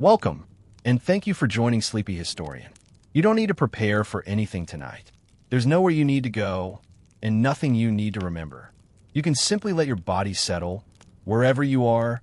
Welcome, and thank you for joining Sleepy Historian. You don't need to prepare for anything tonight. There's nowhere you need to go, and nothing you need to remember. You can simply let your body settle, wherever you are,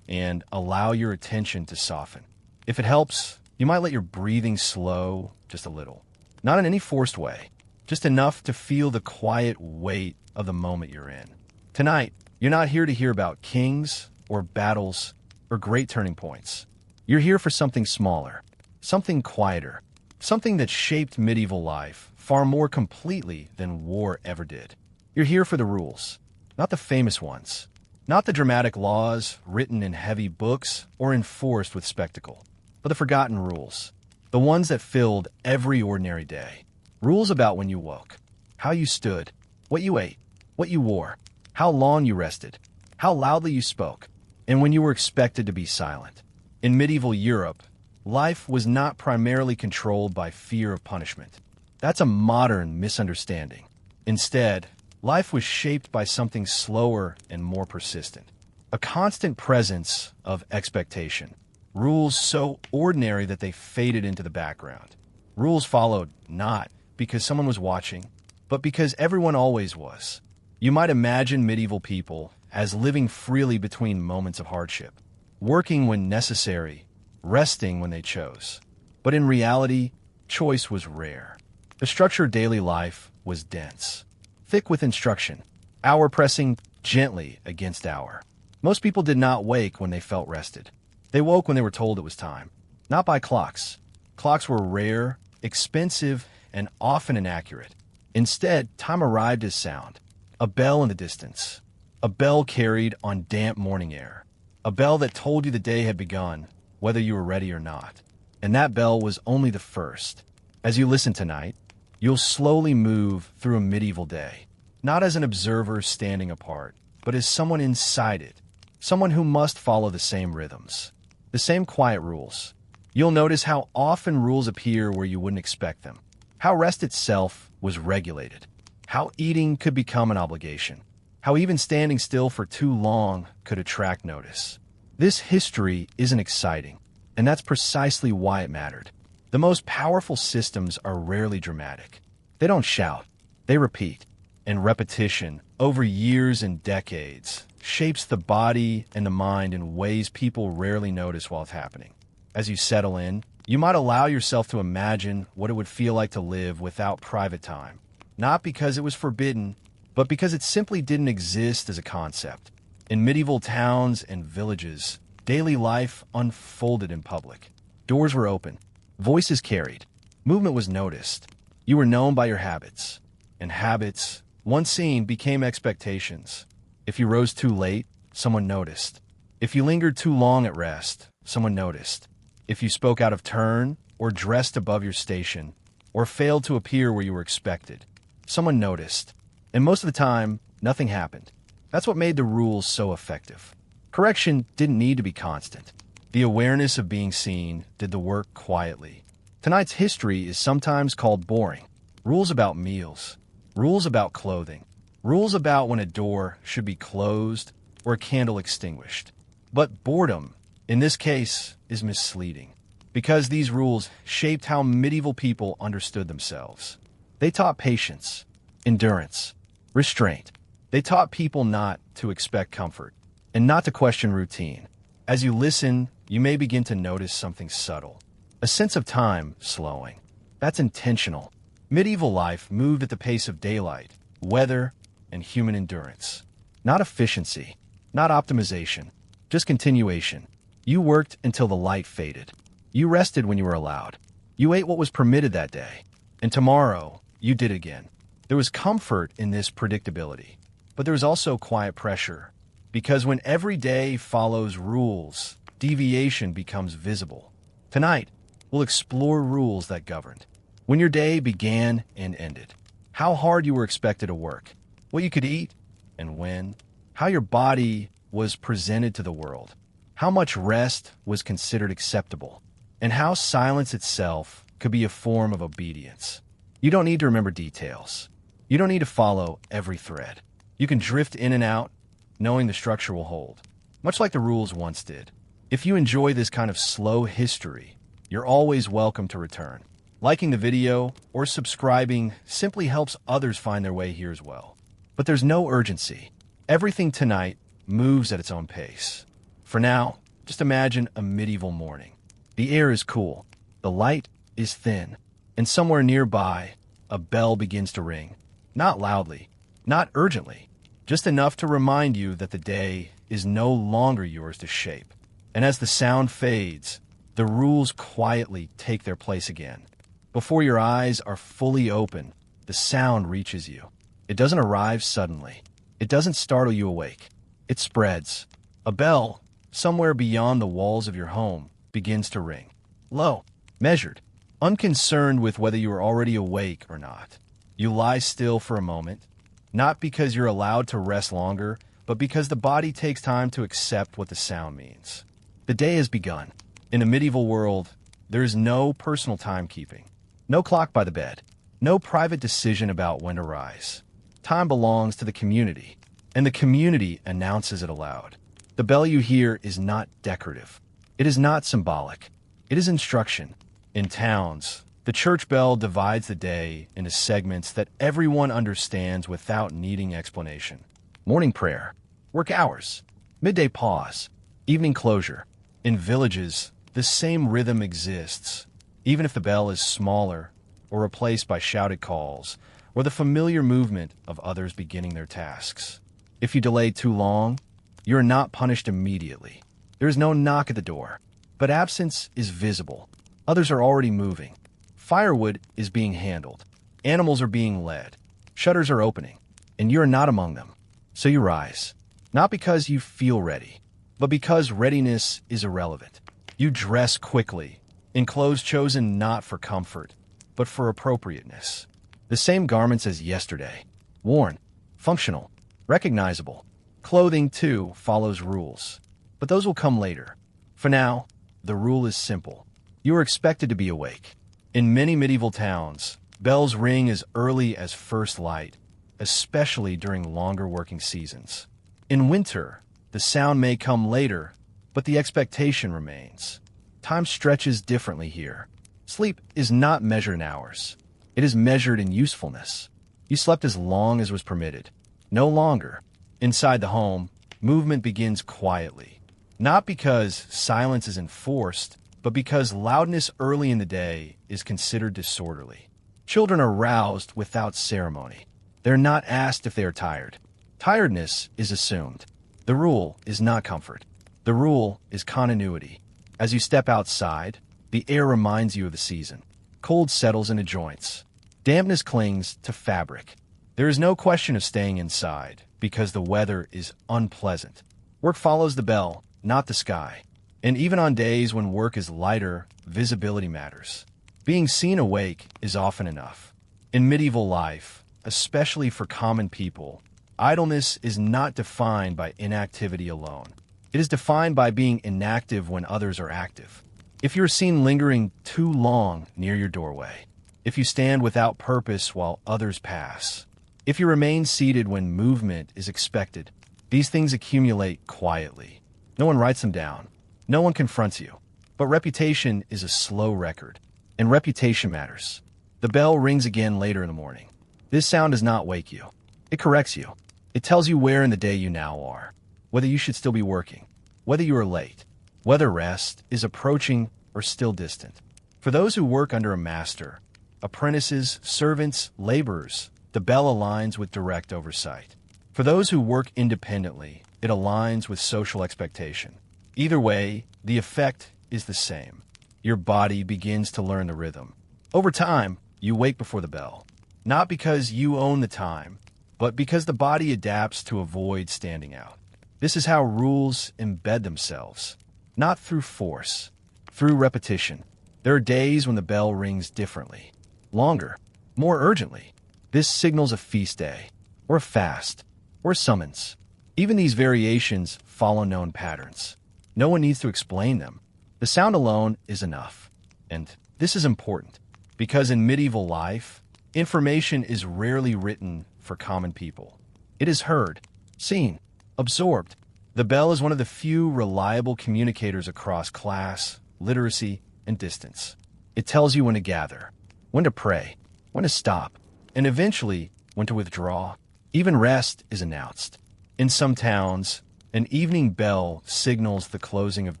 and allow your attention to soften. If it helps, you might let your breathing slow just a little. Not in any forced way, just enough to feel the quiet weight of the moment you're in. Tonight, you're not here to hear about kings or battles or great turning points. You're here for something smaller, something quieter, something that shaped medieval life far more completely than war ever did. You're here for the rules, not the famous ones, not the dramatic laws written in heavy books or enforced with spectacle, but the forgotten rules, the ones that filled every ordinary day. Rules about when you woke, how you stood, what you ate, what you wore, how long you rested, how loudly you spoke, and when you were expected to be silent. In medieval Europe, life was not primarily controlled by fear of punishment. That's a modern misunderstanding. Instead, life was shaped by something slower and more persistent. A constant presence of expectation. Rules so ordinary that they faded into the background. Rules followed not because someone was watching, but because everyone always was. You might imagine medieval people as living freely between moments of hardship, working when necessary, resting when they chose. But in reality, choice was rare. The structure of daily life was dense, thick with instruction, hour pressing gently against hour. Most people did not wake when they felt rested. They woke when they were told it was time, not by clocks. Clocks were rare, expensive, and often inaccurate. Instead, time arrived as sound. A bell in the distance. A bell carried on damp morning air. A bell that told you the day had begun, whether you were ready or not. And that bell was only the first. As you listen tonight, you'll slowly move through a medieval day, not as an observer standing apart, but as someone inside it, someone who must follow the same rhythms, the same quiet rules. You'll notice how often rules appear where you wouldn't expect them, how rest itself was regulated, how eating could become an obligation, how even standing still for too long could attract notice. This history isn't exciting, and that's precisely why it mattered. The most powerful systems are rarely dramatic. They don't shout, they repeat. And repetition, over years and decades, shapes the body and the mind in ways people rarely notice while it's happening. As you settle in, you might allow yourself to imagine what it would feel like to live without private time. Not because it was forbidden, but because it simply didn't exist as a concept. In medieval towns and villages, daily life unfolded in public. Doors were open, voices carried, movement was noticed. You were known by your habits, and habits, once seen, became expectations. If you rose too late, someone noticed. If you lingered too long at rest, someone noticed. If you spoke out of turn, or dressed above your station, or failed to appear where you were expected, someone noticed. And most of the time, nothing happened. That's what made the rules so effective. Correction didn't need to be constant. The awareness of being seen did the work quietly. Tonight's history is sometimes called boring. Rules about meals, rules about clothing, rules about when a door should be closed or a candle extinguished. But boredom, in this case, is misleading, because these rules shaped how medieval people understood themselves. They taught patience, endurance, restraint. They taught people not to expect comfort and not to question routine. As you listen, you may begin to notice something subtle, a sense of time slowing. That's intentional. Medieval life moved at the pace of daylight, weather, and human endurance. Not efficiency, not optimization, just continuation. You worked until the light faded. You rested when you were allowed. You ate what was permitted that day. And tomorrow, you did again. There was comfort in this predictability, but there was also quiet pressure. Because when every day follows rules, deviation becomes visible. Tonight, we'll explore rules that governed. When your day began and ended. How hard you were expected to work. What you could eat and when. How your body was presented to the world. How much rest was considered acceptable. And how silence itself could be a form of obedience. You don't need to remember details. You don't need to follow every thread. You can drift in and out, knowing the structure will hold, much like the rules once did. If you enjoy this kind of slow history, you're always welcome to return. Liking the video or subscribing simply helps others find their way here as well. But there's no urgency. Everything tonight moves at its own pace. For now, just imagine a medieval morning. The air is cool, the light is thin, and somewhere nearby, a bell begins to ring. Not loudly, not urgently, just enough to remind you that the day is no longer yours to shape. And as the sound fades, the rules quietly take their place again. Before your eyes are fully open, the sound reaches you. It doesn't arrive suddenly. It doesn't startle you awake. It spreads. A bell, somewhere beyond the walls of your home, begins to ring. Low, measured, unconcerned with whether you are already awake or not. You lie still for a moment, not because you're allowed to rest longer, but because the body takes time to accept what the sound means. The day has begun. In a medieval world, there is no personal timekeeping, no clock by the bed, no private decision about when to rise. Time belongs to the community, and the community announces it aloud. The bell you hear is not decorative. It is not symbolic. It is instruction. In towns, the church bell divides the day into segments that everyone understands without needing explanation. Morning prayer, work hours, midday pause, evening closure. In villages, the same rhythm exists, even if the bell is smaller or replaced by shouted calls or the familiar movement of others beginning their tasks. If you delay too long, you are not punished immediately. There is no knock at the door, but absence is visible. Others are already moving. Firewood is being handled. Animals are being led. Shutters are opening, and you are not among them. So you rise, not because you feel ready, but because readiness is irrelevant. You dress quickly, in clothes chosen not for comfort, but for appropriateness. The same garments as yesterday, worn, functional, recognizable. Clothing, too, follows rules, but those will come later. For now, the rule is simple. You are expected to be awake. In many medieval towns, bells ring as early as first light, especially during longer working seasons. In winter, the sound may come later, but the expectation remains. Time stretches differently here. Sleep is not measured in hours. It is measured in usefulness. You slept as long as was permitted. No longer. Inside the home, movement begins quietly. Not because silence is enforced, but because loudness early in the day is considered disorderly. Children are roused without ceremony. They're not asked if they are tired. Tiredness is assumed. The rule is not comfort. The rule is continuity. As you step outside, the air reminds you of the season. Cold settles into joints. Dampness clings to fabric. There is no question of staying inside because the weather is unpleasant. Work follows the bell, not the sky. And even on days when work is lighter, visibility matters. Being seen awake is often enough. In medieval life, especially for common people, idleness is not defined by inactivity alone. It is defined by being inactive when others are active. If you're seen lingering too long near your doorway, if you stand without purpose while others pass, if you remain seated when movement is expected, these things accumulate quietly. No one writes them down. No one confronts you. But reputation is a slow record, and reputation matters. The bell rings again later in the morning. This sound does not wake you. It corrects you. It tells you where in the day you now are, whether you should still be working, whether you are late, whether rest is approaching or still distant. For those who work under a master, apprentices, servants, laborers, the bell aligns with direct oversight. For those who work independently, it aligns with social expectation. Either way, the effect is the same. Your body begins to learn the rhythm. Over time, you wake before the bell, not because you own the time, but because the body adapts to avoid standing out. This is how rules embed themselves, not through force, through repetition. There are days when the bell rings differently, longer, more urgently. This signals a feast day, or a fast, or a summons. Even these variations follow known patterns. No one needs to explain them. The sound alone is enough. And this is important, because in medieval life, information is rarely written for common people. It is heard, seen, absorbed, The bell is one of the few reliable communicators across class, literacy, and distance. It tells you when to gather, when to pray, when to stop, and eventually when to withdraw. Even rest is announced. In some towns, an evening bell signals the closing of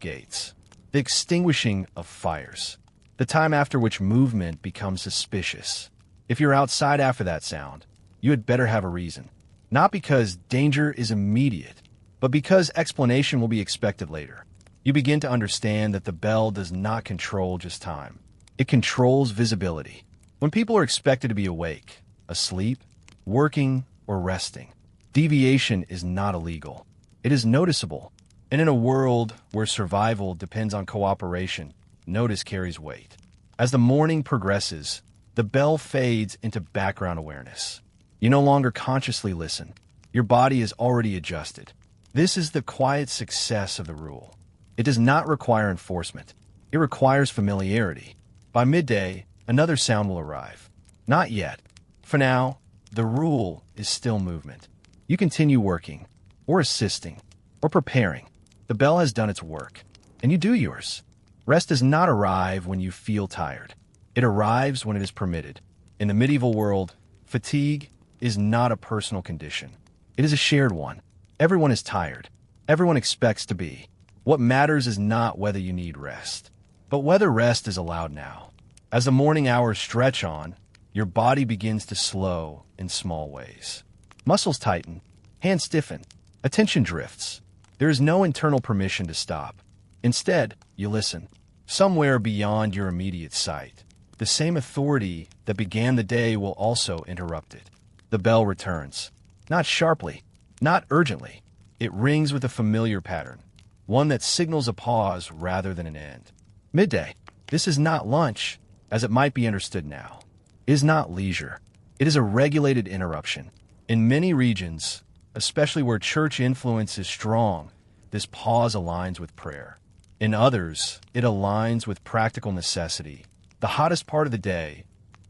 gates, the extinguishing of fires, the time after which movement becomes suspicious. If you're outside after that sound, you had better have a reason. Not because danger is immediate, but because explanation will be expected later. You begin to understand that the bell does not control just time. It controls visibility. When people are expected to be awake, asleep, working, or resting, deviation is not illegal. It is noticeable. And in a world where survival depends on cooperation, notice carries weight. As the morning progresses, the bell fades into background awareness. You no longer consciously listen. Your body is already adjusted. This is the quiet success of the rule. It does not require enforcement. It requires familiarity. By midday, another sound will arrive. Not yet. For now, the rule is still movement. You continue working, or assisting, or preparing. The bell has done its work, and you do yours. Rest does not arrive when you feel tired. It arrives when it is permitted. In the medieval world, fatigue is not a personal condition. It is a shared one. Everyone is tired. Everyone expects to be. What matters is not whether you need rest, but whether rest is allowed now. As the morning hours stretch on, your body begins to slow in small ways. Muscles tighten, hands stiffen, attention drifts. There is no internal permission to stop. Instead, you listen. Somewhere beyond your immediate sight, the same authority that began the day will also interrupt it. The bell returns. Not sharply, not urgently. It rings with a familiar pattern, one that signals a pause rather than an end. Midday. This is not lunch, as it might be understood now. It is not leisure. It is a regulated interruption. In many regions, especially where church influence is strong, this pause aligns with prayer. In others, it aligns with practical necessity, the hottest part of the day,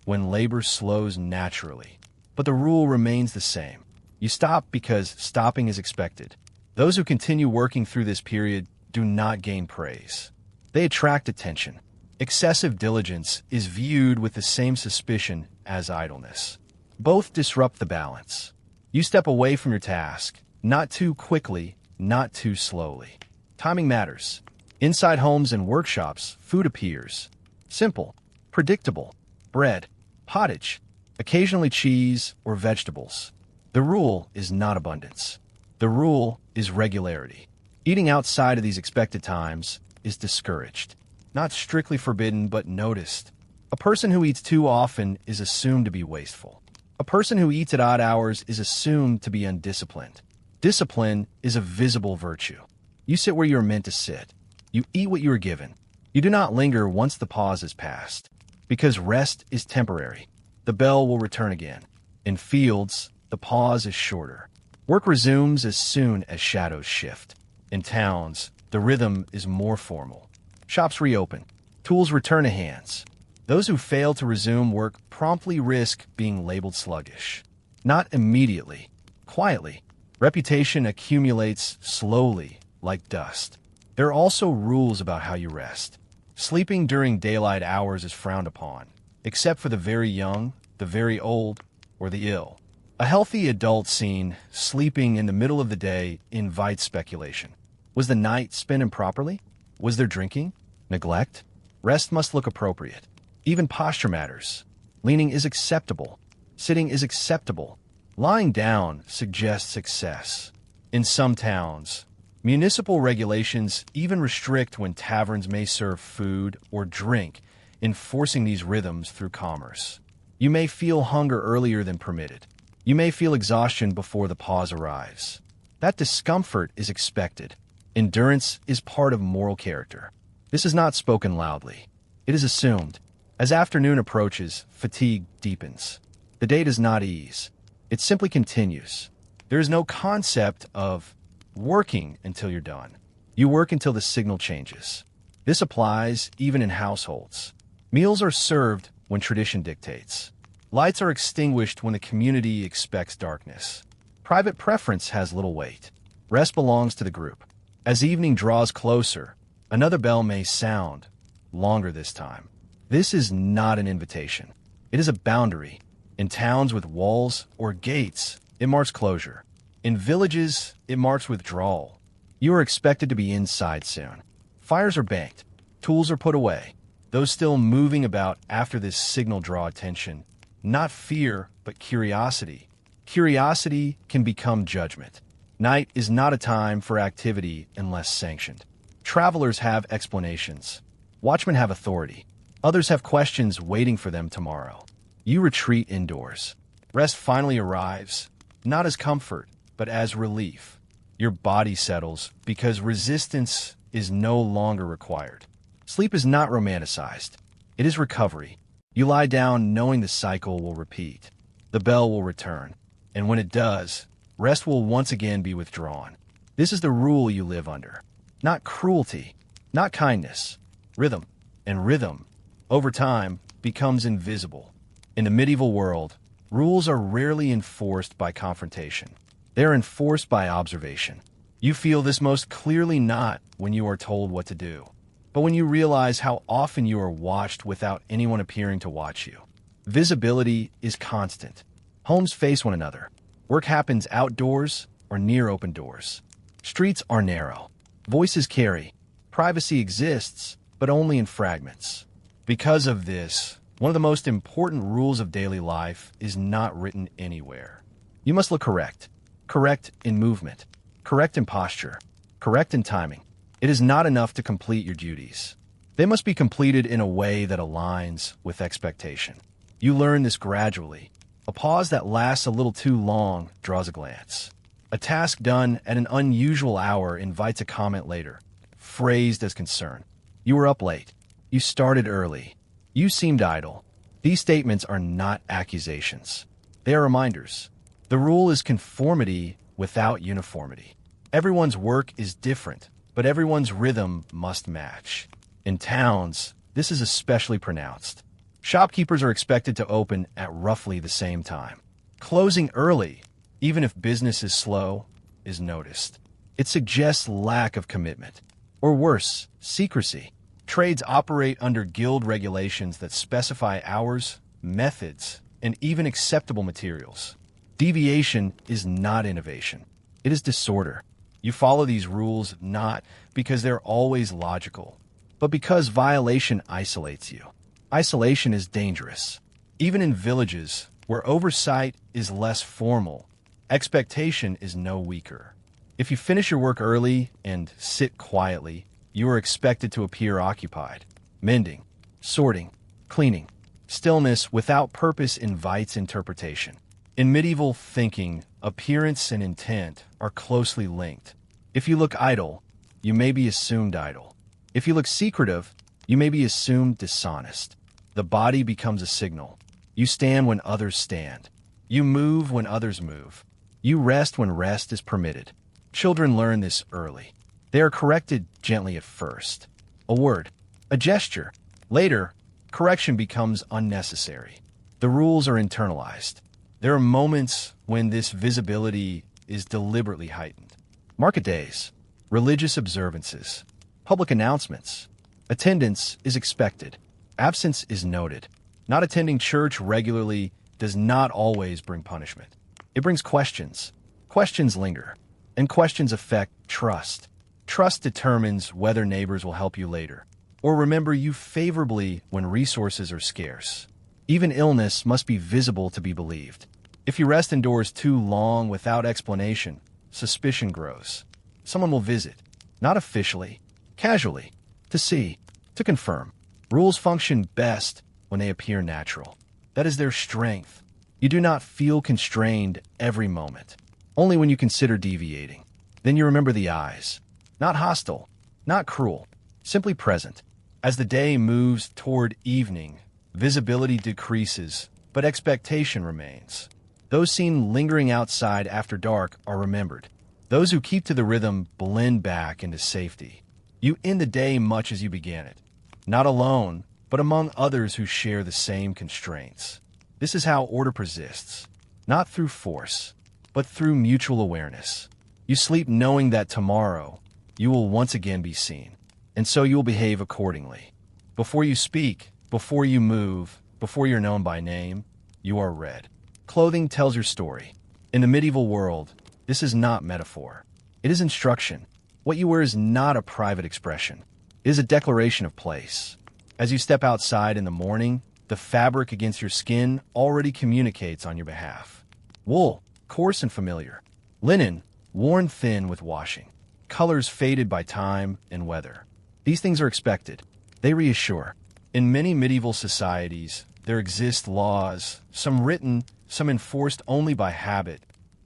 when labor slows naturally. But the rule remains the same. You stop because stopping is expected. Those who continue working through this period do not gain praise. They attract attention. Excessive diligence is viewed with the same suspicion as idleness. Both disrupt the balance. You step away from your task, not too quickly, not too slowly. Timing matters. Inside homes and workshops, food appears. Simple, predictable, bread, pottage, occasionally cheese or vegetables. The rule is not abundance. The rule is regularity. Eating outside of these expected times is discouraged. Not strictly forbidden, but noticed. A person who eats too often is assumed to be wasteful. A person who eats at odd hours is assumed to be undisciplined. Discipline is a visible virtue. You sit where you are meant to sit. You eat what you are given. You do not linger once the pause is past, because rest is temporary. The bell will return again. In fields, the pause is shorter. Work resumes as soon as shadows shift. In towns, the rhythm is more formal. Shops reopen. Tools return to hands. Those who fail to resume work promptly risk being labeled sluggish. Not immediately, quietly. Reputation accumulates slowly, like dust. There are also rules about how you rest. Sleeping during daylight hours is frowned upon, except for the very young, the very old, or the ill. A healthy adult seen sleeping in the middle of the day invites speculation. Was the night spent improperly? Was there drinking? Neglect? Rest must look appropriate. Even posture matters. Leaning is acceptable. Sitting is acceptable. Lying down suggests success. In some towns, municipal regulations even restrict when taverns may serve food or drink, enforcing these rhythms through commerce. You may feel hunger earlier than permitted. You may feel exhaustion before the pause arrives. That discomfort is expected. Endurance is part of moral character. This is not spoken loudly. It is assumed. As afternoon approaches, fatigue deepens. The day does not ease. It simply continues. There is no concept of working until you're done. You work until the signal changes. This applies even in households. Meals are served when tradition dictates. Lights are extinguished when the community expects darkness. Private preference has little weight. Rest belongs to the group. As evening draws closer, another bell may sound, longer this time. This is not an invitation. It is a boundary. In towns with walls or gates, it marks closure. In villages, it marks withdrawal. You are expected to be inside soon. Fires are banked. Tools are put away. Those still moving about after this signal draw attention. Not fear, but curiosity. Curiosity can become judgment. Night is not a time for activity unless sanctioned. Travelers have explanations. Watchmen have authority. Others have questions waiting for them tomorrow. You retreat indoors. Rest finally arrives, not as comfort, but as relief. Your body settles because resistance is no longer required. Sleep is not romanticized. It is recovery. You lie down knowing the cycle will repeat. The bell will return. And when it does, rest will once again be withdrawn. This is the rule you live under. Not cruelty, not kindness. Rhythm. And rhythm, over time, becomes invisible. In the medieval world, rules are rarely enforced by confrontation. They are enforced by observation. You feel this most clearly not when you are told what to do, but when you realize how often you are watched without anyone appearing to watch you. Visibility is constant. Homes face one another. Work happens outdoors or near open doors. Streets are narrow. Voices carry. Privacy exists, but only in fragments. Because of this, one of the most important rules of daily life is not written anywhere. You must look correct. Correct in movement. Correct in posture. Correct in timing. It is not enough to complete your duties. They must be completed in a way that aligns with expectation. You learn this gradually. A pause that lasts a little too long draws a glance. A task done at an unusual hour invites a comment later, phrased as concern. You were up late. You started early. You seemed idle. These statements are not accusations. They are reminders. The rule is conformity without uniformity. Everyone's work is different, but everyone's rhythm must match. In towns, this is especially pronounced. Shopkeepers are expected to open at roughly the same time. Closing early, even if business is slow, is noticed. It suggests lack of commitment. Or worse, secrecy. Trades operate under guild regulations that specify hours, methods, and even acceptable materials. Deviation is not innovation. It is disorder. You follow these rules not because they're always logical, but because violation isolates you. Isolation is dangerous. Even in villages, where oversight is less formal, expectation is no weaker. If you finish your work early and sit quietly, you are expected to appear occupied. Mending, sorting, cleaning. Stillness without purpose invites interpretation. In medieval thinking, appearance and intent are closely linked. If you look idle, you may be assumed idle. If you look secretive, you may be assumed dishonest. The body becomes a signal. You stand when others stand. You move when others move. You rest when rest is permitted. Children learn this early. They are corrected gently at first. A word, a gesture. Later, correction becomes unnecessary. The rules are internalized. There are moments when this visibility is deliberately heightened. Market days, religious observances, public announcements. Attendance is expected. Absence is noted. Not attending church regularly does not always bring punishment. It brings questions. Questions linger. And questions affect trust. Trust determines whether neighbors will help you later, or remember you favorably when resources are scarce. Even illness must be visible to be believed. If you rest indoors too long without explanation, suspicion grows. Someone will visit, not officially, casually, to see, to confirm. Rules function best when they appear natural. That is their strength. You do not feel constrained every moment, only when you consider deviating. Then you remember the eyes. Not hostile, not cruel, simply present. As the day moves toward evening, visibility decreases, but expectation remains. Those seen lingering outside after dark are remembered. Those who keep to the rhythm blend back into safety. You end the day much as you began it, not alone, but among others who share the same constraints. This is how order persists, not through force, but through mutual awareness. You sleep knowing that tomorrow you will once again be seen, and so you will behave accordingly. Before you speak, before you move, before you're known by name, you are read. Clothing tells your story. In the medieval world, this is not metaphor. It is instruction. What you wear is not a private expression. It is a declaration of place. As you step outside in the morning, the fabric against your skin already communicates on your behalf. Wool, coarse and familiar. Linen, worn thin with washing. Colors faded by time and weather. These things are expected. They reassure. In many medieval societies, there exist laws, some written, some enforced only by habit,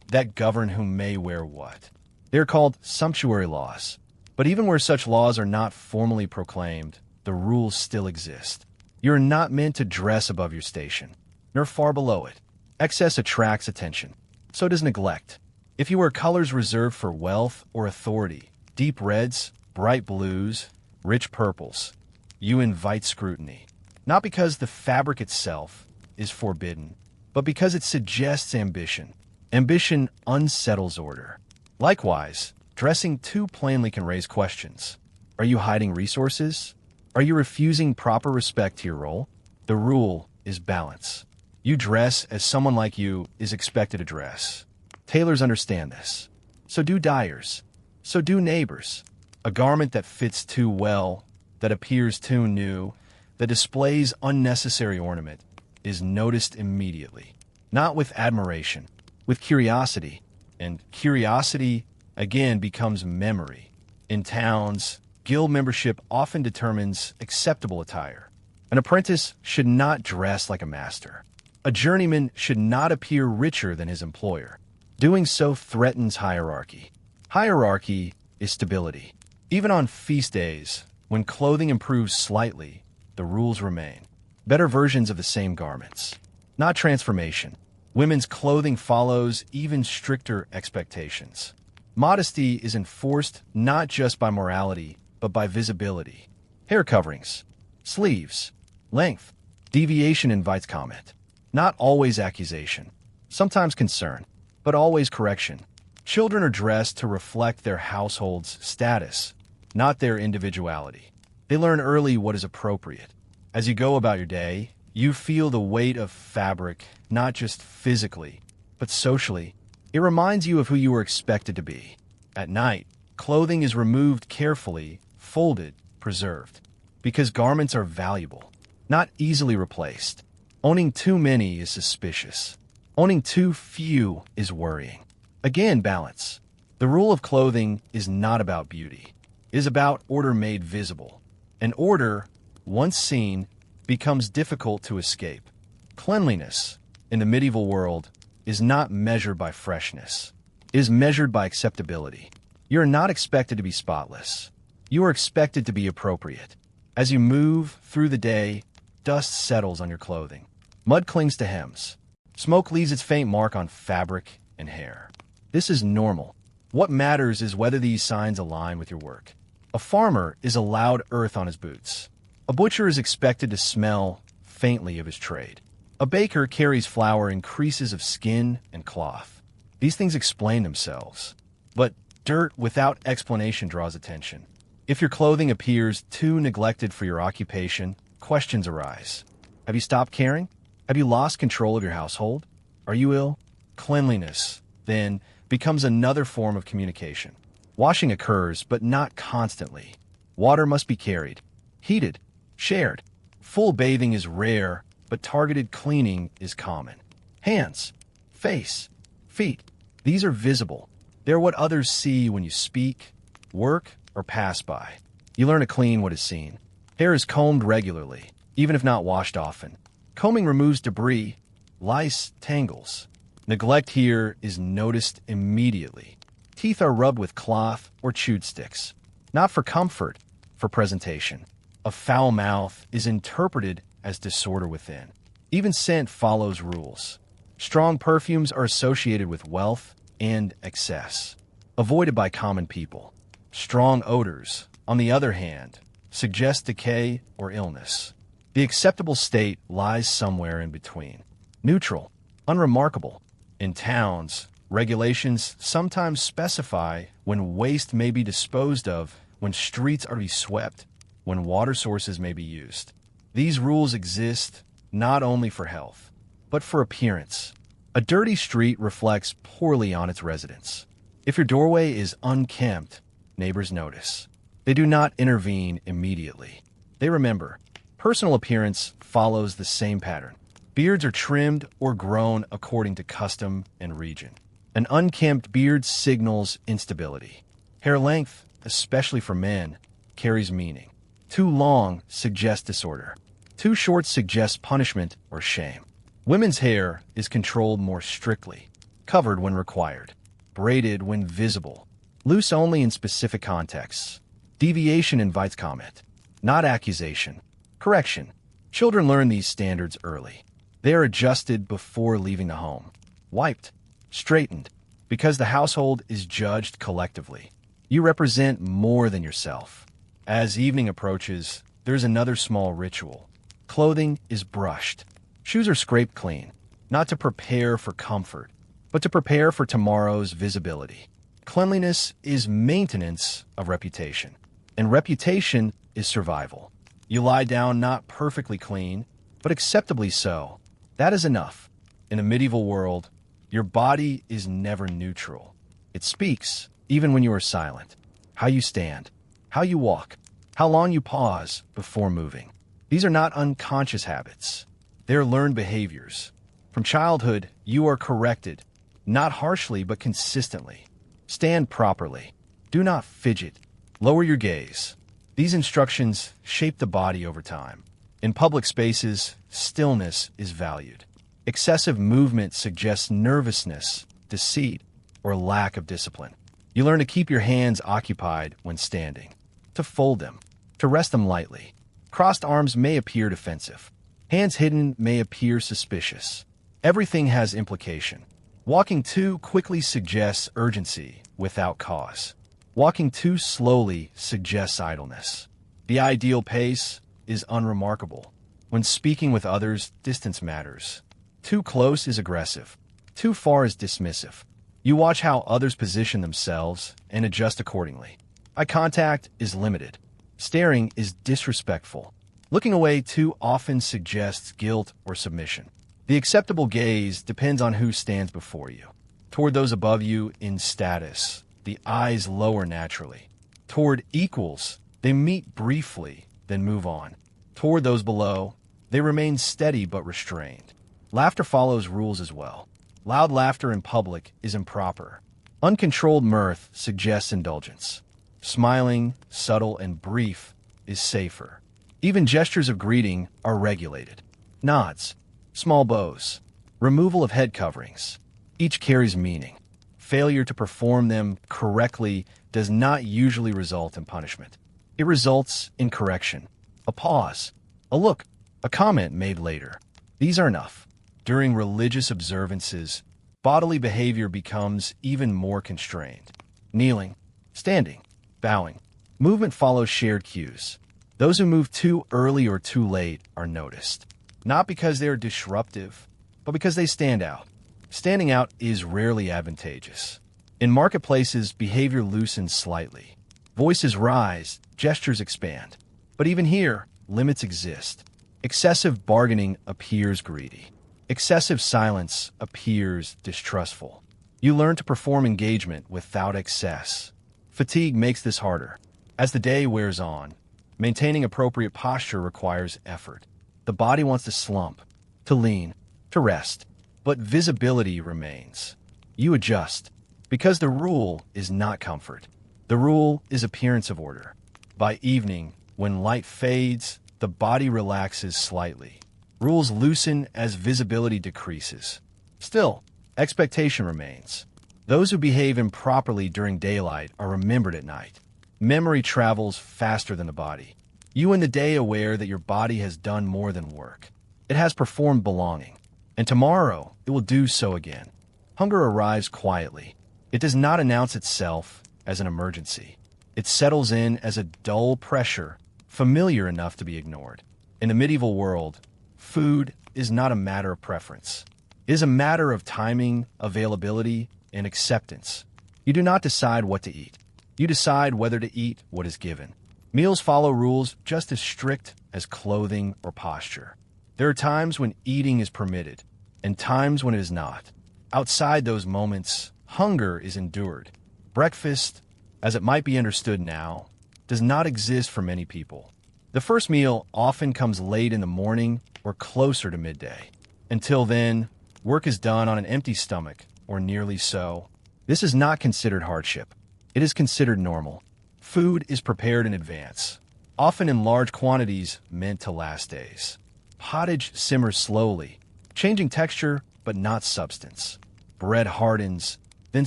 that govern who may wear what. They are called sumptuary laws. But even where such laws are not formally proclaimed, the rules still exist. You are not meant to dress above your station, nor far below it. Excess attracts attention. So does neglect. If you wear colors reserved for wealth or authority, deep reds, bright blues, rich purples, you invite scrutiny. Not because the fabric itself is forbidden, but because it suggests ambition. Ambition unsettles order. Likewise, dressing too plainly can raise questions. Are you hiding resources? Are you refusing proper respect to your role? The rule is balance. You dress as someone like you is expected to dress. Tailors understand this. So do dyers. So do neighbors. A garment that fits too well, that appears too new, that displays unnecessary ornament, is noticed immediately. Not with admiration, with curiosity. And curiosity, again, becomes memory. In towns, guild membership often determines acceptable attire. An apprentice should not dress like a master. A journeyman should not appear richer than his employer. Doing so threatens hierarchy. Hierarchy is stability. Even on feast days, when clothing improves slightly, the rules remain. Better versions of the same garments. Not transformation. Women's clothing follows even stricter expectations. Modesty is enforced not just by morality, but by visibility. Hair coverings, sleeves, length. Deviation invites comment. Not always accusation. Sometimes concern, but always correction. Children are dressed to reflect their household's status, not their individuality. They learn early what is appropriate. As you go about your day, you feel the weight of fabric, not just physically, but socially. It reminds you of who you were expected to be. At night, clothing is removed carefully, folded, preserved. Because garments are valuable, not easily replaced. Owning too many is suspicious. Owning too few is worrying. Again, balance. The rule of clothing is not about beauty. It is about order made visible. And order, once seen, becomes difficult to escape. Cleanliness, in the medieval world, is not measured by freshness. It is measured by acceptability. You are not expected to be spotless. You are expected to be appropriate. As you move through the day, dust settles on your clothing. Mud clings to hems. Smoke leaves its faint mark on fabric and hair. This is normal. What matters is whether these signs align with your work. A farmer is allowed earth on his boots. A butcher is expected to smell faintly of his trade. A baker carries flour in creases of skin and cloth. These things explain themselves. But dirt without explanation draws attention. If your clothing appears too neglected for your occupation, questions arise. Have you stopped caring? Have you lost control of your household? Are you ill? Cleanliness, then, becomes another form of communication. Washing occurs, but not constantly. Water must be carried, heated, shared. Full bathing is rare, but targeted cleaning is common. Hands, face, feet, these are visible. They're what others see when you speak, work, or pass by. You learn to clean what is seen. Hair is combed regularly, even if not washed often. Combing removes debris, lice, tangles. Neglect here is noticed immediately. Teeth are rubbed with cloth or chewed sticks. Not for comfort, for presentation. A foul mouth is interpreted as disorder within. Even scent follows rules. Strong perfumes are associated with wealth and excess, avoided by common people. Strong odors, on the other hand, suggest decay or illness. The acceptable state lies somewhere in between. Neutral, unremarkable. In towns, Regulations sometimes specify when waste may be disposed of, when streets are to be swept, when water sources may be used. These rules exist not only for health, but for appearance. A dirty street reflects poorly on its residents. If your doorway is unkempt, neighbors notice. They do not intervene immediately. They remember. Personal appearance follows the same pattern. Beards are trimmed or grown according to custom and region. An unkempt beard signals instability. Hair length, especially for men, carries meaning. Too long suggests disorder. Too short suggests punishment or shame. Women's hair is controlled more strictly, covered when required, braided when visible, loose only in specific contexts. Deviation invites comment, not accusation. Correction. Children learn these standards early. They are adjusted before leaving the home. Wiped, straightened, because the household is judged collectively. You represent more than yourself. As evening approaches, there's another small ritual. Clothing is brushed. Shoes are scraped clean, not to prepare for comfort, but to prepare for tomorrow's visibility. Cleanliness is maintenance of reputation, and reputation is survival. You lie down not perfectly clean, but acceptably so. That is enough. In a medieval world, your body is never neutral. It speaks, even when you are silent. How you stand, how you walk, how long you pause before moving. These are not unconscious habits. They are learned behaviors. From childhood, you are corrected, not harshly but consistently. Stand properly. Do not fidget. Lower your gaze. These instructions shape the body over time. In public spaces, stillness is valued. Excessive movement suggests nervousness, deceit, or lack of discipline. You learn to keep your hands occupied when standing, to fold them, to rest them lightly. Crossed arms may appear defensive. Hands hidden may appear suspicious. Everything has implication. Walking too quickly suggests urgency without cause. Walking too slowly suggests idleness. The ideal pace is unremarkable. When speaking with others, distance matters. Too close is aggressive. Too far is dismissive. You watch how others position themselves and adjust accordingly. Eye contact is limited. Staring is disrespectful. Looking away too often suggests guilt or submission. The acceptable gaze depends on who stands before you. Toward those above you in status, the eyes lower naturally. Toward equals, they meet briefly, then move on. Toward those below, they remain steady but restrained. Laughter follows rules as well. Loud laughter in public is improper. Uncontrolled mirth suggests indulgence. Smiling, subtle, and brief is safer. Even gestures of greeting are regulated. Nods, small bows, removal of head coverings. Each carries meaning. Failure to perform them correctly does not usually result in punishment. It results in correction. A pause, a look, a comment made later. These are enough. During religious observances, bodily behavior becomes even more constrained. Kneeling, standing, bowing. Movement follows shared cues. Those who move too early or too late are noticed. Not because they are disruptive, but because they stand out. Standing out is rarely advantageous. In marketplaces, behavior loosens slightly. Voices rise, gestures expand. But even here, limits exist. Excessive bargaining appears greedy. Excessive silence appears distrustful. You learn to perform engagement without excess. Fatigue makes this harder. As the day wears on, maintaining appropriate posture requires effort. The body wants to slump, to lean, to rest, but visibility remains. You adjust, because the rule is not comfort. The rule is appearance of order. By evening, when light fades, the body relaxes slightly. Rules loosen as visibility decreases. Still, expectation remains. Those who behave improperly during daylight are remembered at night. Memory travels faster than the body. You in the day aware that your body has done more than work. It has performed belonging. And tomorrow, it will do so again. Hunger arrives quietly. It does not announce itself as an emergency. It settles in as a dull pressure, familiar enough to be ignored. In the medieval world, food is not a matter of preference. It is a matter of timing, availability, and acceptance. You do not decide what to eat. You decide whether to eat what is given. Meals follow rules just as strict as clothing or posture. There are times when eating is permitted, and times when it is not. Outside those moments, hunger is endured. Breakfast, as it might be understood now, does not exist for many people. The first meal often comes late in the morning or closer to midday. Until then, work is done on an empty stomach, or nearly so. This is not considered hardship. It is considered normal. Food is prepared in advance, often in large quantities meant to last days. Pottage simmers slowly, changing texture but not substance. Bread hardens, then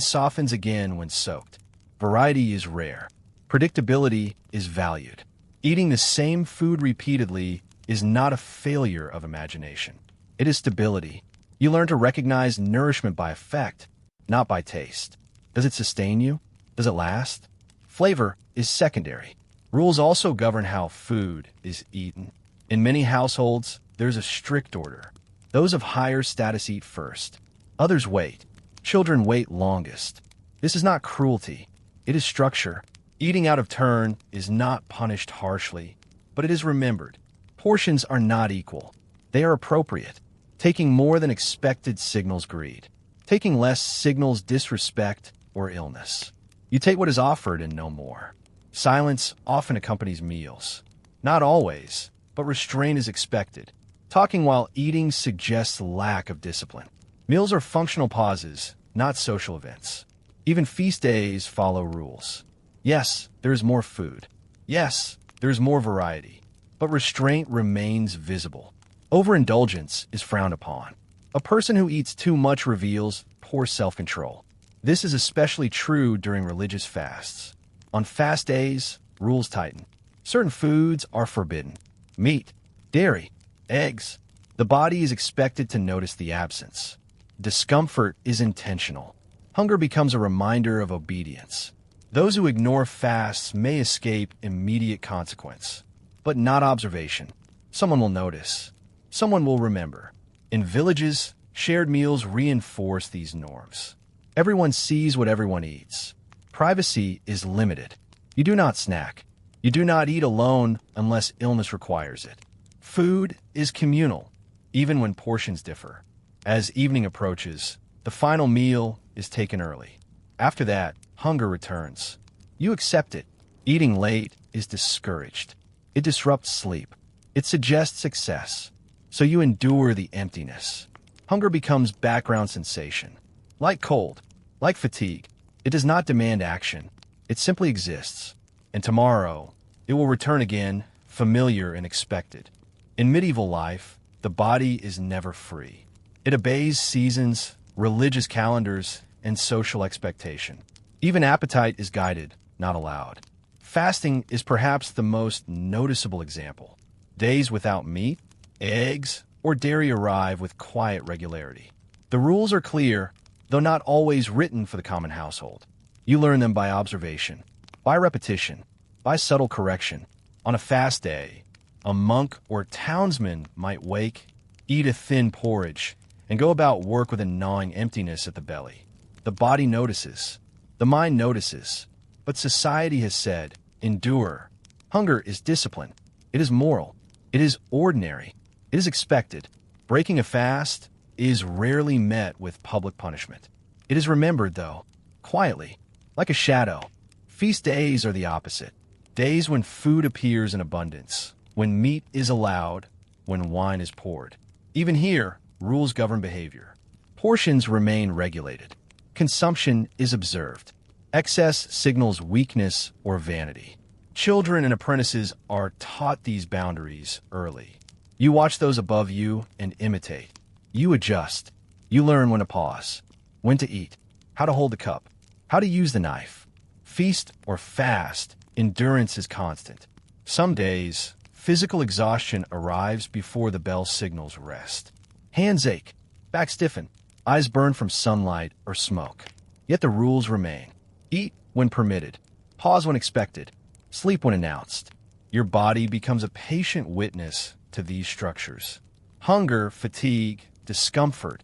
softens again when soaked. Variety is rare. Predictability is valued. Eating the same food repeatedly is not a failure of imagination. It is stability. You learn to recognize nourishment by effect, not by taste. Does it sustain you? Does it last? Flavor is secondary. Rules also govern how food is eaten. In many households, there's a strict order. Those of higher status eat first. Others wait. Children wait longest. This is not cruelty. It is structure. Eating out of turn is not punished harshly, but it is remembered. Portions are not equal. They are appropriate. Taking more than expected signals greed. Taking less signals disrespect or illness. You take what is offered and no more. Silence often accompanies meals. Not always, but restraint is expected. Talking while eating suggests lack of discipline. Meals are functional pauses, not social events. Even feast days follow rules. Yes, there is more food. Yes, there is more variety. But restraint remains visible. Overindulgence is frowned upon. A person who eats too much reveals poor self-control. This is especially true during religious fasts. On fast days, rules tighten. Certain foods are forbidden. Meat, dairy, eggs. The body is expected to notice the absence. Discomfort is intentional. Hunger becomes a reminder of obedience. Those who ignore fasts may escape immediate consequence, but not observation. Someone will notice. Someone will remember. In villages, shared meals reinforce these norms. Everyone sees what everyone eats. Privacy is limited. You do not snack. You do not eat alone unless illness requires it. Food is communal, even when portions differ. As evening approaches, the final meal is taken early. After that, hunger returns. You accept it. Eating late is discouraged. It disrupts sleep. It suggests success. So you endure the emptiness. Hunger becomes background sensation. Like cold, like fatigue, it does not demand action. It simply exists. And tomorrow, it will return again, familiar and expected. In medieval life, the body is never free. It obeys seasons, religious calendars, and social expectation. Even appetite is guided, not allowed. Fasting is perhaps the most noticeable example. Days without meat, eggs, or dairy arrive with quiet regularity. The rules are clear, though not always written for the common household. You learn them by observation, by repetition, by subtle correction. On a fast day, a monk or townsman might wake, eat a thin porridge, and go about work with a gnawing emptiness at the belly. The body notices. The mind notices. But society has said, endure. Hunger is discipline. It is moral. It is ordinary. It is expected. Breaking a fast is rarely met with public punishment. It is remembered, though, quietly, like a shadow. Feast days are the opposite. Days when food appears in abundance, when meat is allowed, when wine is poured. Even here, rules govern behavior. Portions remain regulated. Consumption is observed. Excess signals weakness or vanity. Children and apprentices are taught these boundaries early. You watch those above you and imitate. You adjust. You learn when to pause, when to eat, how to hold the cup, how to use the knife. Feast or fast, endurance is constant. Some days, physical exhaustion arrives before the bell signals rest. Hands ache, back stiffen, eyes burn from sunlight or smoke. Yet the rules remain. Eat when permitted. Pause when expected. Sleep when announced. Your body becomes a patient witness to these structures. Hunger, fatigue, discomfort,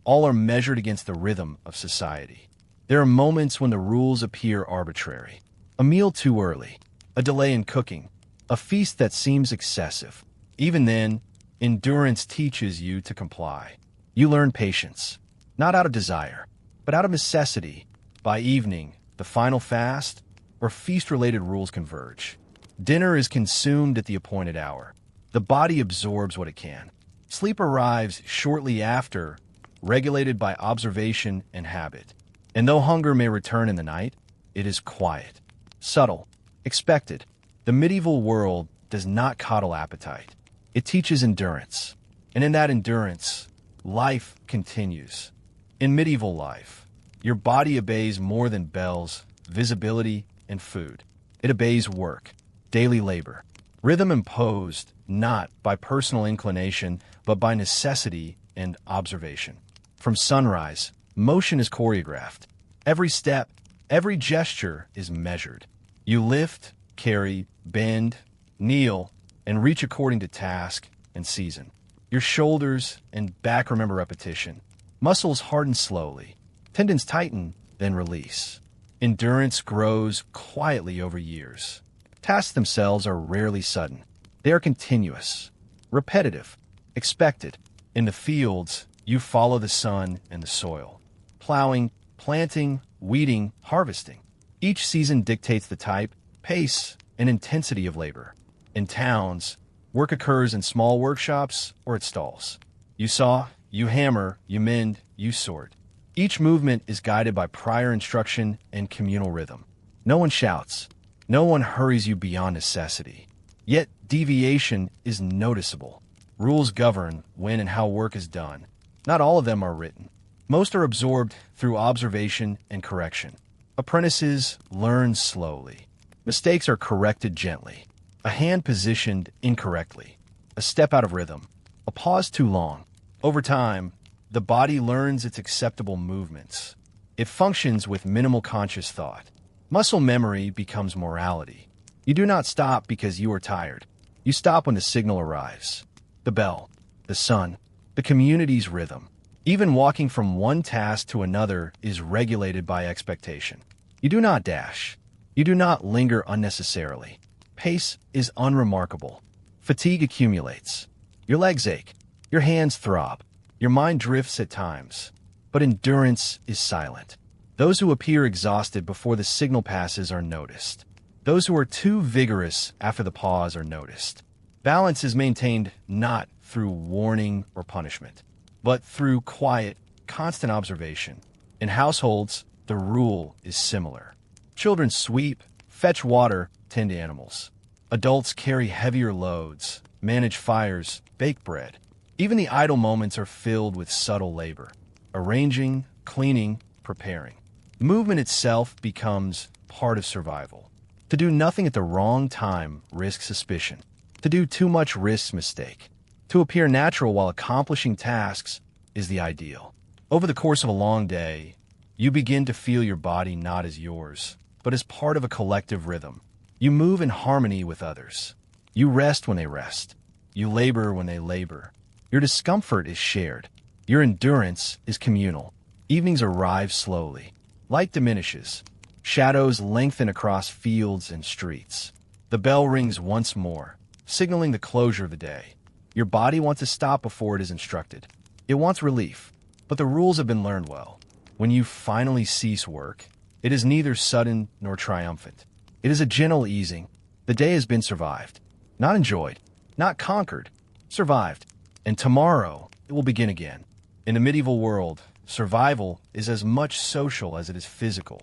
all are measured against the rhythm of society. There are moments when the rules appear arbitrary. A meal too early, a delay in cooking, a feast that seems excessive. Even then, endurance teaches you to comply. You learn patience, not out of desire, but out of necessity. By evening, the final fast or feast-related rules converge. Dinner is consumed at the appointed hour. The body absorbs what it can. Sleep arrives shortly after, regulated by observation and habit. And though hunger may return in the night, it is quiet, subtle, expected. The medieval world does not coddle appetite. It teaches endurance. And in that endurance, life continues. In medieval life, your body obeys more than bells, visibility, and food. It obeys work, daily labor, rhythm imposed not by personal inclination, but by necessity and observation. From sunrise, motion is choreographed. Every step, every gesture is measured. You lift, carry, bend, kneel, and reach according to task and season. Your shoulders and back remember repetition. Muscles harden slowly. Tendons tighten, then release. Endurance grows quietly over years. Tasks themselves are rarely sudden. They are continuous, repetitive, expected. In the fields, you follow the sun and the soil. Plowing, planting, weeding, harvesting. Each season dictates the type, pace, and intensity of labor. In towns, work occurs in small workshops or at stalls. You saw, you hammer, you mend, you sort. Each movement is guided by prior instruction and communal rhythm. No one shouts. No one hurries you beyond necessity. Yet deviation is noticeable. Rules govern when and how work is done. Not all of them are written. Most are absorbed through observation and correction. Apprentices learn slowly. Mistakes are corrected gently. A hand positioned incorrectly. A step out of rhythm. A pause too long. Over time, the body learns its acceptable movements. It functions with minimal conscious thought. Muscle memory becomes morality. You do not stop because you are tired. You stop when the signal arrives. The bell, the sun, the community's rhythm. Even walking from one task to another is regulated by expectation. You do not dash. You do not linger unnecessarily. Pace is unremarkable. Fatigue accumulates. Your legs ache. Your hands throb. Your mind drifts at times. But endurance is silent. Those who appear exhausted before the signal passes are noticed. Those who are too vigorous after the pause are noticed. Balance is maintained not through warning or punishment, but through quiet, constant observation. In households, the rule is similar. Children sweep, fetch water, tend to animals. Adults carry heavier loads, manage fires, bake bread. Even the idle moments are filled with subtle labor. Arranging, cleaning, preparing. Movement itself becomes part of survival. To do nothing at the wrong time risks suspicion. To do too much risks mistake. To appear natural while accomplishing tasks is the ideal. Over the course of a long day, you begin to feel your body not as yours, but as part of a collective rhythm. You move in harmony with others. You rest when they rest. You labor when they labor. Your discomfort is shared. Your endurance is communal. Evenings arrive slowly. Light diminishes. Shadows lengthen across fields and streets. The bell rings once more, signaling the closure of the day. Your body wants to stop before it is instructed. It wants relief, but the rules have been learned well. When you finally cease work, it is neither sudden nor triumphant. It is a gentle easing. The day has been survived. Not enjoyed, not conquered, survived. And tomorrow, it will begin again. In the medieval world, survival is as much social as it is physical.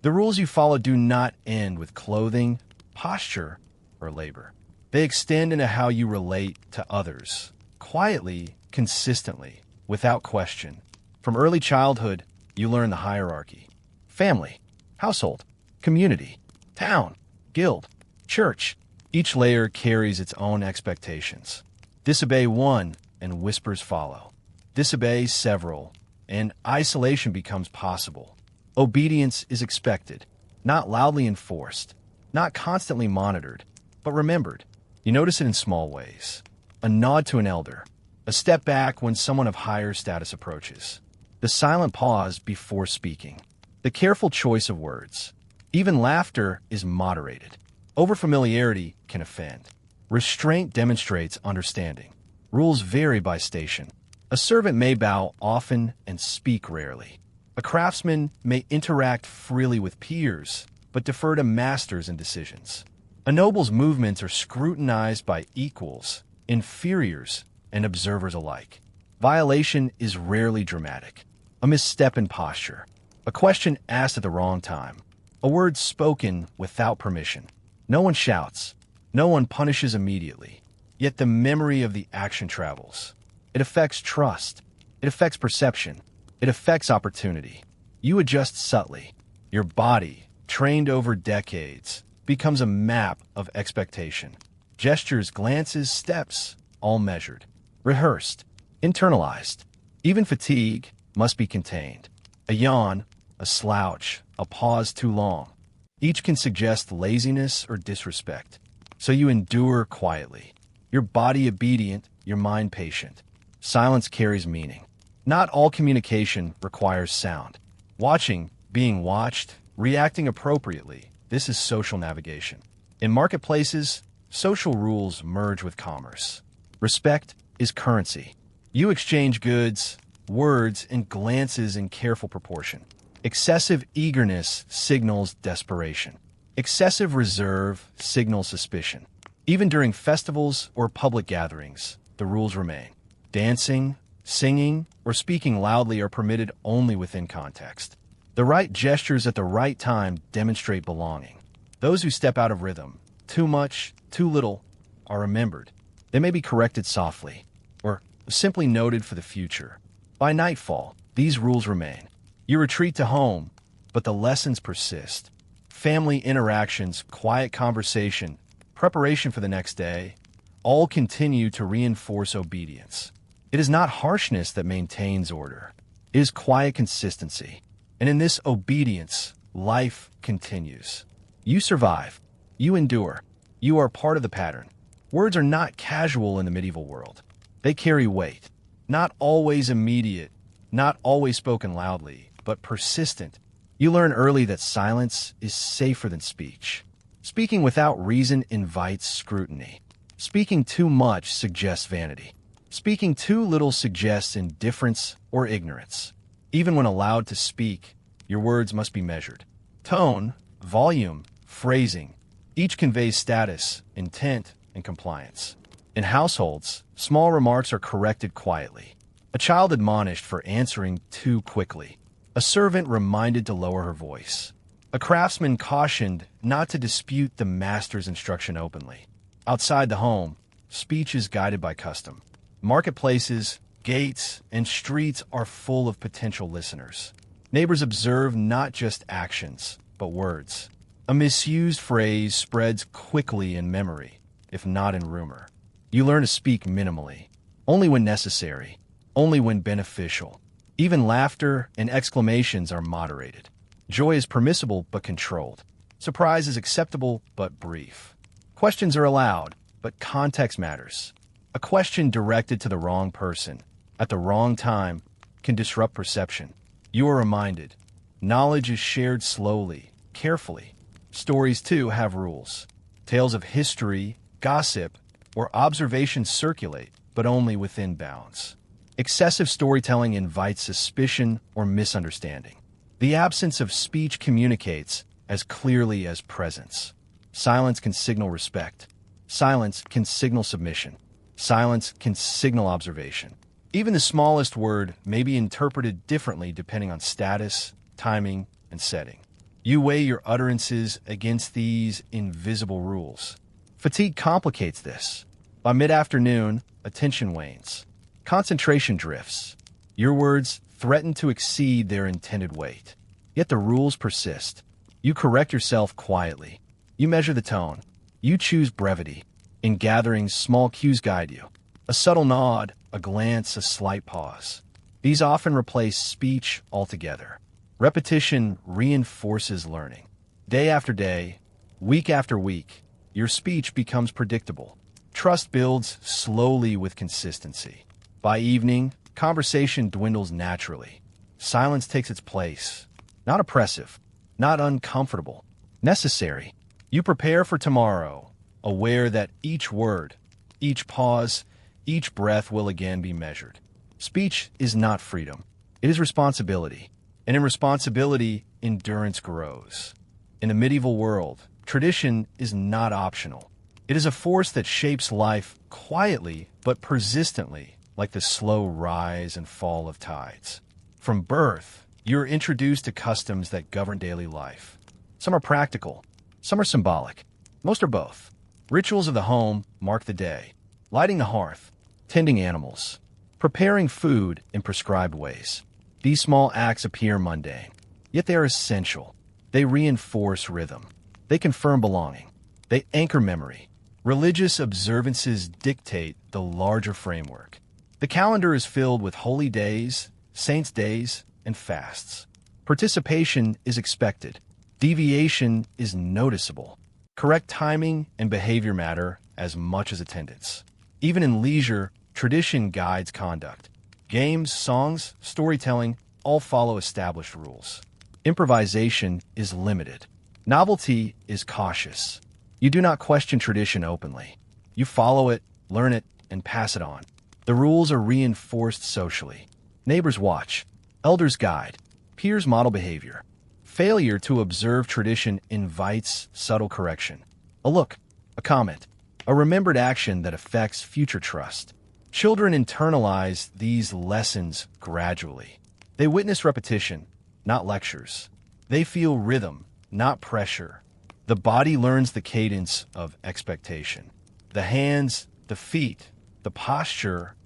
The rules you follow do not end with clothing, posture, or labor. They extend into how you relate to others, quietly, consistently, without question. From early childhood, you learn the hierarchy. Family, household, community, town, guild, church. Each layer carries its own expectations. Disobey one, and whispers follow. Disobey several, and isolation becomes possible. Obedience is expected, not loudly enforced, not constantly monitored, but remembered. You notice it in small ways. A nod to an elder, a step back when someone of higher status approaches, the silent pause before speaking. The careful choice of words. Even laughter is moderated. Overfamiliarity can offend. Restraint demonstrates understanding. Rules vary by station. A servant may bow often and speak rarely. A craftsman may interact freely with peers, but defer to masters in decisions. A noble's movements are scrutinized by equals, inferiors, and observers alike. Violation is rarely dramatic. A misstep in posture. A question asked at the wrong time. A word spoken without permission. No one shouts. No one punishes immediately. Yet the memory of the action travels. It affects trust. It affects perception. It affects opportunity. You adjust subtly. Your body, trained over decades, becomes a map of expectation. Gestures, glances, steps, all measured. Rehearsed. Internalized. Even fatigue must be contained. A yawn, a slouch, a pause too long. Each can suggest laziness or disrespect. So you endure quietly. Your body obedient, your mind patient. Silence carries meaning. Not all communication requires sound. Watching, being watched, reacting appropriately, this is social navigation. In marketplaces, social rules merge with commerce. Respect is currency. You exchange goods, words, and glances in careful proportion. Excessive eagerness signals desperation. Excessive reserve signals suspicion. Even during festivals or public gatherings, the rules remain. Dancing, singing, or speaking loudly are permitted only within context. The right gestures at the right time demonstrate belonging. Those who step out of rhythm, too much, too little, are remembered. They may be corrected softly, or simply noted for the future. By nightfall, these rules remain. You retreat to home, but the lessons persist. Family interactions, quiet conversation, preparation for the next day, all continue to reinforce obedience. It is not harshness that maintains order. It is quiet consistency. And in this obedience, life continues. You survive. You endure. You are part of the pattern. Words are not casual in the medieval world. They carry weight. Not always immediate, not always spoken loudly, but persistent. You learn early that silence is safer than speech. Speaking without reason invites scrutiny. Speaking too much suggests vanity. Speaking too little suggests indifference or ignorance. Even when allowed to speak, your words must be measured. Tone, volume, phrasing, each conveys status, intent, and compliance. In households, small remarks are corrected quietly. A child admonished for answering too quickly. A servant reminded to lower her voice. A craftsman cautioned not to dispute the master's instruction openly. Outside the home, speech is guided by custom. Marketplaces, gates, and streets are full of potential listeners. Neighbors observe not just actions, but words. A misused phrase spreads quickly in memory, if not in rumor. You learn to speak minimally, only when necessary, only when beneficial. Even laughter and exclamations are moderated. Joy is permissible but controlled. Surprise is acceptable but brief. Questions are allowed, but context matters. A question directed to the wrong person, at the wrong time, can disrupt perception. You are reminded. Knowledge is shared slowly, carefully. Stories, too, have rules. Tales of history, gossip, or observations circulate, but only within bounds. Excessive storytelling invites suspicion or misunderstanding. The absence of speech communicates as clearly as presence. Silence can signal respect. Silence can signal submission. Silence can signal observation. Even the smallest word may be interpreted differently depending on status, timing, and setting. You weigh your utterances against these invisible rules. Fatigue complicates this. By mid-afternoon, attention wanes. Concentration drifts. Your words threaten to exceed their intended weight. Yet the rules persist. You correct yourself quietly. You measure the tone. You choose brevity. In gatherings, small cues guide you. A subtle nod, a glance, a slight pause. These often replace speech altogether. Repetition reinforces learning. Day after day, week after week, your speech becomes predictable. Trust builds slowly with consistency. By evening, conversation dwindles naturally. Silence takes its place. Not oppressive, not uncomfortable, necessary. You prepare for tomorrow, aware that each word, each pause, each breath will again be measured. Speech is not freedom. It is responsibility. And in responsibility, endurance grows. In the medieval world, tradition is not optional. It is a force that shapes life quietly but persistently, like the slow rise and fall of tides. From birth, you're introduced to customs that govern daily life. Some are practical, some are symbolic. Most are both. Rituals of the home mark the day. Lighting the hearth, tending animals, preparing food in prescribed ways. These small acts appear mundane, yet they are essential. They reinforce rhythm. They confirm belonging. They anchor memory. Religious observances dictate the larger framework. The calendar is filled with holy days, saints' days, and fasts. Participation is expected. Deviation is noticeable. Correct timing and behavior matter as much as attendance. Even in leisure, tradition guides conduct. Games, songs, storytelling all follow established rules. Improvisation is limited. Novelty is cautious. You do not question tradition openly. You follow it, learn it, and pass it on. The rules are reinforced socially. Neighbors watch. Elders guide. Peers model behavior. Failure to observe tradition invites subtle correction. A look, a comment, a remembered action that affects future trust. Children internalize these lessons gradually. They witness repetition, not lectures. They feel rhythm, not pressure. The body learns the cadence of expectation. The hands, the feet, the posture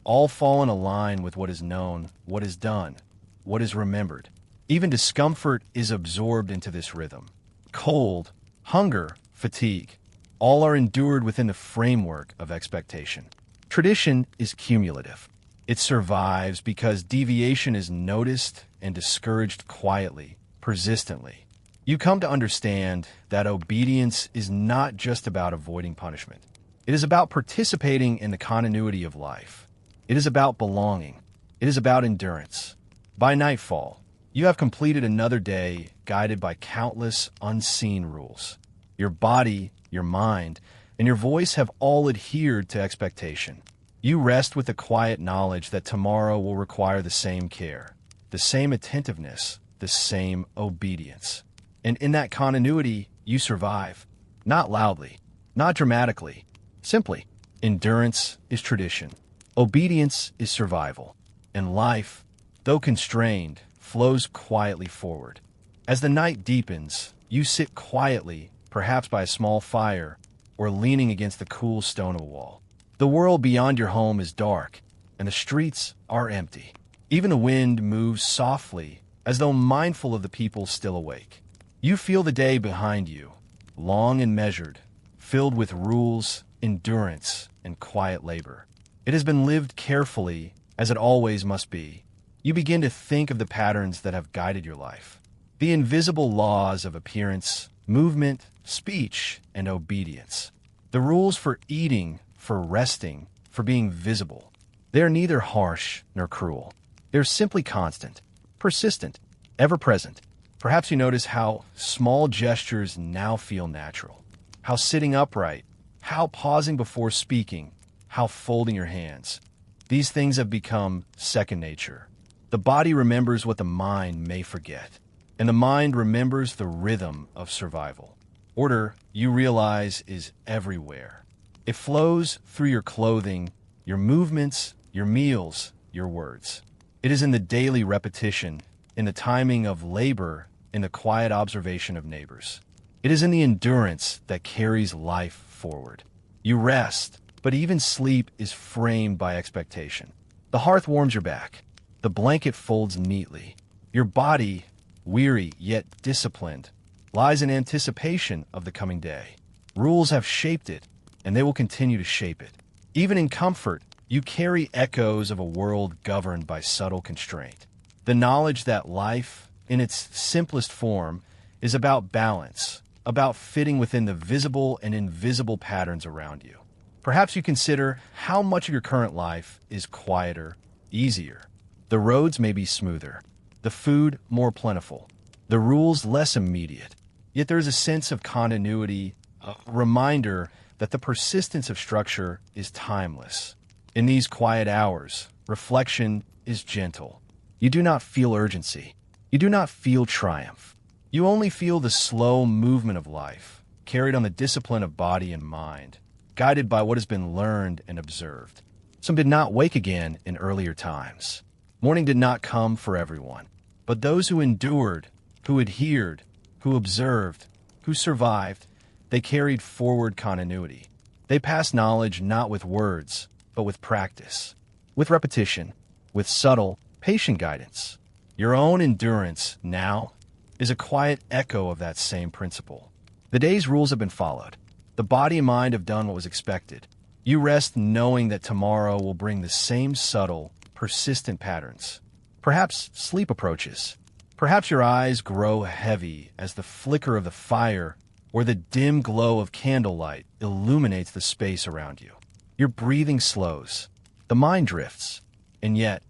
all fall in a line with what is known, what is done, what is remembered. Even discomfort is absorbed into this rhythm. Cold, hunger, fatigue, all are endured within the framework of expectation. Tradition is cumulative. It survives because deviation is noticed and discouraged quietly, persistently. You come to understand that obedience is not just about avoiding punishment. It is about participating in the continuity of life. It is about belonging. It is about endurance. By nightfall, you have completed another day guided by countless unseen rules. Your body, your mind, and your voice have all adhered to expectation. You rest with the quiet knowledge that tomorrow will require the same care, the same attentiveness, the same obedience. And in that continuity, you survive. Not loudly, not dramatically, simply. Endurance is tradition. Obedience is survival. And life, though constrained, flows quietly forward. As the night deepens, you sit quietly, perhaps by a small fire, or leaning against the cool stone of a wall. The world beyond your home is dark, and the streets are empty. Even the wind moves softly, as though mindful of the people still awake. You feel the day behind you, long and measured, filled with rules, endurance, and quiet labor. It has been lived carefully, as it always must be. You begin to think of the patterns that have guided your life. The invisible laws of appearance, movement, speech, and obedience. The rules for eating, for resting, for being visible. They are neither harsh nor cruel. They are simply constant, persistent, ever present. Perhaps you notice how small gestures now feel natural. How sitting upright, how pausing before speaking, how folding your hands. These things have become second nature. The body remembers what the mind may forget, and the mind remembers the rhythm of survival. Order, you realize, is everywhere. It flows through your clothing, your movements, your meals, your words. It is in the daily repetition, in the timing of labor, in the quiet observation of neighbors. It is in the endurance that carries life forward. You rest, but even sleep is framed by expectation. The hearth warms your back. The blanket folds neatly. Your body, weary yet disciplined, lies in anticipation of the coming day. Rules have shaped it, and they will continue to shape it. Even in comfort, you carry echoes of a world governed by subtle constraint. The knowledge that life, in its simplest form, is about balance, about fitting within the visible and invisible patterns around you. Perhaps you consider how much of your current life is quieter, easier. The roads may be smoother, the food more plentiful, the rules less immediate. Yet there is a sense of continuity, a reminder that the persistence of structure is timeless. In these quiet hours, reflection is gentle. You do not feel urgency. You do not feel triumph. You only feel the slow movement of life, carried on the discipline of body and mind, guided by what has been learned and observed. Some did not wake again in earlier times. Morning did not come for everyone, but those who endured, who adhered, who observed, who survived, they carried forward continuity. They passed knowledge not with words, but with practice, with repetition, with subtle, patient guidance. Your own endurance now is a quiet echo of that same principle. The day's rules have been followed. The body and mind have done what was expected. You rest knowing that tomorrow will bring the same subtle, persistent patterns. Perhaps sleep approaches. Perhaps your eyes grow heavy as the flicker of the fire or the dim glow of candlelight illuminates the space around you. Your breathing slows. The mind drifts. And yet,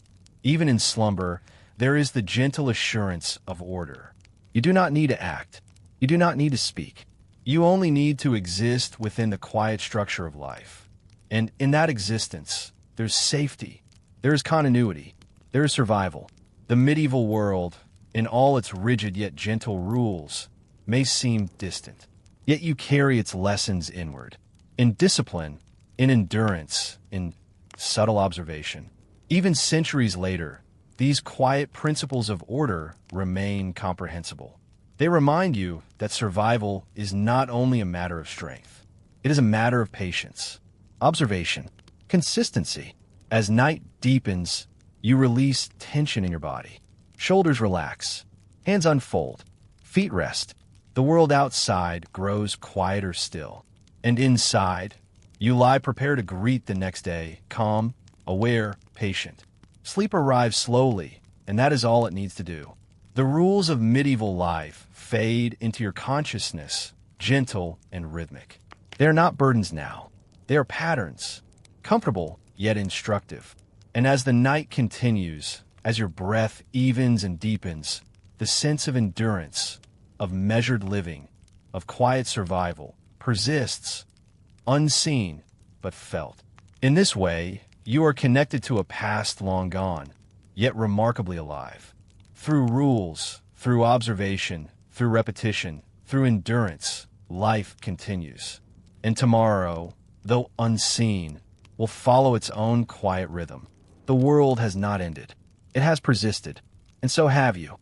even in slumber, there is the gentle assurance of order. You do not need to act. You do not need to speak. You only need to exist within the quiet structure of life. And in that existence, there's safety. There is continuity. There is survival. The medieval world, in all its rigid yet gentle rules, may seem distant. Yet you carry its lessons inward. In discipline, in endurance, in subtle observation. Even centuries later, these quiet principles of order remain comprehensible. They remind you that survival is not only a matter of strength. It is a matter of patience, observation, consistency. As night deepens, you release tension in your body. Shoulders relax, hands unfold, feet rest. The world outside grows quieter still. And inside, you lie prepared to greet the next day, calm, aware, patient. Sleep arrives slowly, and that is all it needs to do. The rules of medieval life fade into your consciousness, gentle and rhythmic. They are not burdens now. They are patterns, comfortable yet instructive. And as the night continues, as your breath evens and deepens, the sense of endurance, of measured living, of quiet survival persists, unseen but felt. In this way, you are connected to a past long gone, yet remarkably alive. Through rules, through observation, through repetition, through endurance, life continues. And tomorrow, though unseen, will follow its own quiet rhythm. The world has not ended. It has persisted, and so have you.